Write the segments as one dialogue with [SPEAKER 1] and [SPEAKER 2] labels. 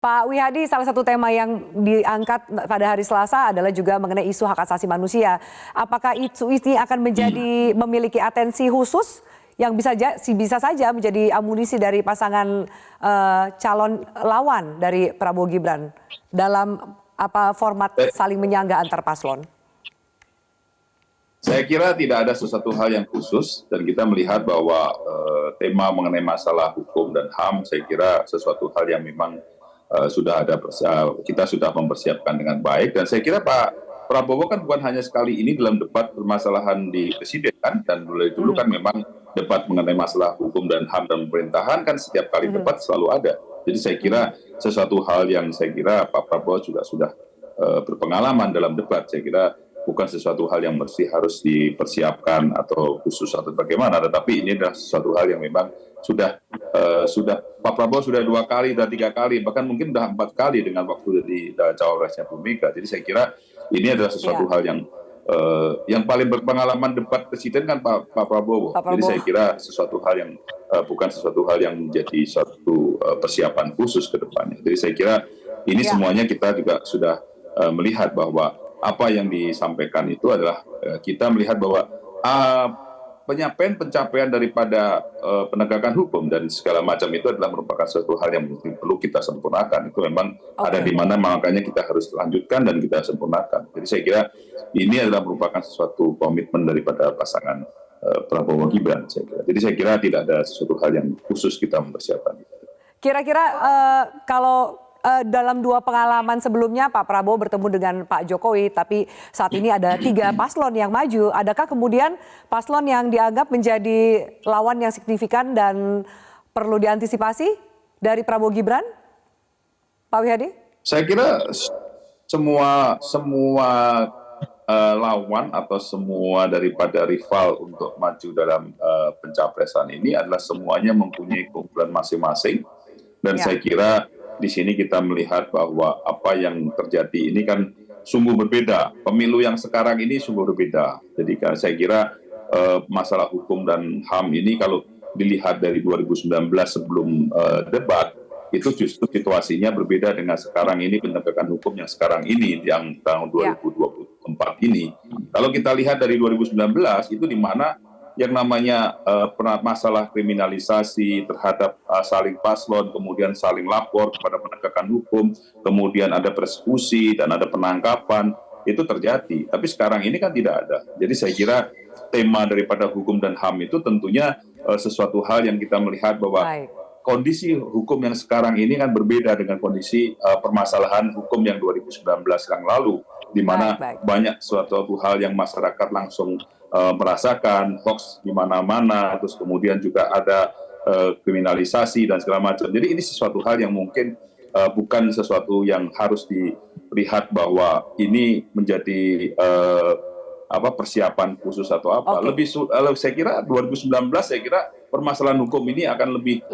[SPEAKER 1] Pak Wihadi, salah satu tema yang diangkat pada hari Selasa adalah juga mengenai isu hak asasi manusia. Apakah isu ini akan memiliki atensi khusus yang bisa saja menjadi amunisi dari pasangan calon lawan dari Prabowo Gibran dalam format saling menyangga antar paslon?
[SPEAKER 2] Saya kira tidak ada sesuatu hal yang khusus dan kita melihat bahwa tema mengenai masalah hukum dan HAM saya kira sesuatu hal yang memang kita sudah mempersiapkan dengan baik, dan saya kira Pak Prabowo kan bukan hanya sekali ini dalam debat permasalahan di presiden kan, dan mulai dulu kan memang debat mengenai masalah hukum dan HAM dan pemerintahan kan setiap kali debat selalu ada. Jadi saya kira sesuatu hal yang saya kira Pak Prabowo juga sudah berpengalaman dalam debat. Saya kira bukan sesuatu hal yang mesti harus dipersiapkan atau khusus atau bagaimana, tetapi ini adalah sesuatu hal yang memang sudah Pak Prabowo sudah 2 kali, sudah 3 kali, bahkan mungkin sudah 4 kali dengan waktu jadi cawapresnya Bu Mega. Jadi saya kira ini adalah sesuatu hal yang paling berpengalaman debat presiden kan Pak Prabowo. Jadi saya kira sesuatu hal yang bukan sesuatu hal yang menjadi suatu persiapan khusus ke depannya. Jadi saya kira ini semuanya kita juga sudah melihat bahwa apa yang disampaikan itu adalah kita melihat bahwa pencapaian daripada penegakan hukum dan segala macam itu adalah merupakan suatu hal yang perlu kita sempurnakan. Itu memang ada di mana, makanya kita harus lanjutkan dan kita sempurnakan. Jadi saya kira ini adalah merupakan suatu komitmen daripada pasangan Prabowo Gibran. Jadi saya kira tidak ada sesuatu hal yang khusus kita mempersiapkan.
[SPEAKER 1] Kira-kira kalau dalam 2 pengalaman sebelumnya Pak Prabowo bertemu dengan Pak Jokowi, tapi saat ini ada 3 paslon yang maju. Adakah kemudian paslon yang dianggap menjadi lawan yang signifikan dan perlu diantisipasi dari Prabowo Gibran? Pak Wihadi?
[SPEAKER 2] Saya kira semua lawan atau semua daripada rival untuk maju dalam pencapresan ini adalah semuanya mempunyai keunggulan masing-masing, dan saya kira di sini kita melihat bahwa apa yang terjadi ini kan sungguh berbeda. Pemilu yang sekarang ini sungguh berbeda. Jadi saya kira masalah hukum dan HAM ini kalau dilihat dari 2019 sebelum debat, itu justru situasinya berbeda dengan sekarang ini, penegakan hukum yang sekarang ini, yang tahun 2024 ini. Kalau kita lihat dari 2019, itu di mana yang namanya masalah kriminalisasi terhadap saling paslon, kemudian saling lapor kepada penegakan hukum, kemudian ada persekusi dan ada penangkapan, itu terjadi. Tapi sekarang ini kan tidak ada. Jadi saya kira tema daripada hukum dan HAM itu tentunya sesuatu hal yang kita melihat bahwa kondisi hukum yang sekarang ini kan berbeda dengan kondisi permasalahan hukum yang 2019 yang lalu, di mana banyak suatu hal yang masyarakat langsung merasakan, hoax di mana-mana, terus kemudian juga ada kriminalisasi dan segala macam. Jadi ini sesuatu hal yang mungkin bukan sesuatu yang harus dilihat bahwa ini menjadi persiapan khusus atau apa. Saya kira 2019 saya kira permasalahan hukum ini akan lebih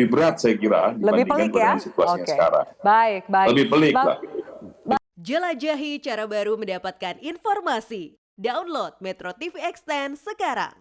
[SPEAKER 2] berat saya kira dibandingkan dengan situasinya sekarang.
[SPEAKER 1] Baik.
[SPEAKER 2] Lebih pelik lah.
[SPEAKER 3] Jelajahi cara baru mendapatkan informasi. Download Metro TV Extend sekarang.